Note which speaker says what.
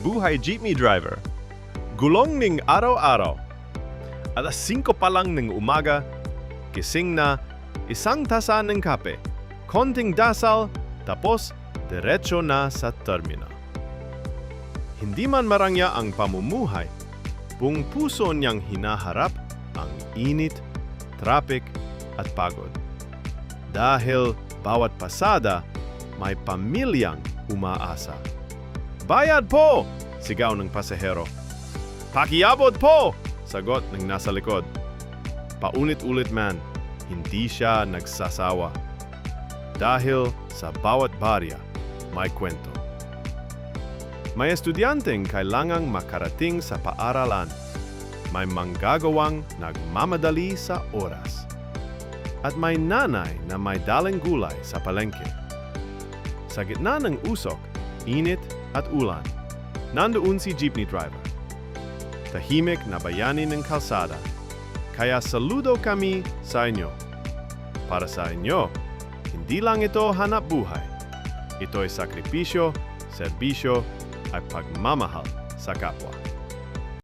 Speaker 1: buhay jeepney driver. Gulong ning araw-araw. Alas 5 pa lang ng umaga, gising na, isang tasa ng kape, konting dasal, tapos diretso na sa terminal. Hindi man marangya ang pamumuhay, buong puso niyang hinaharap ang init, traffic at pagod. Dahil bawat pasada, may pamilyang umaasa. Bayad po! Sigaw ng pasahero. Pakiabot po! Sagot ng nasa likod. Paunit-ulit man, hindi siya nagsasawa. Dahil sa bawat barya, may kwento. May estudyanteng kailangang makarating sa paaralan. May manggagawang nagmamadali sa oras. At may nanay na may dalang gulay sa palengke. Sa gitna ng usok, init at ulan, nandoon si jeepney driver. Tahimik na bayani ng kalsada. Kaya saludo kami sa inyo. Para sa inyo, hindi lang ito hanap buhay. Ito'y sakripisyo, serbisyo, at pagmamahal sa kapwa.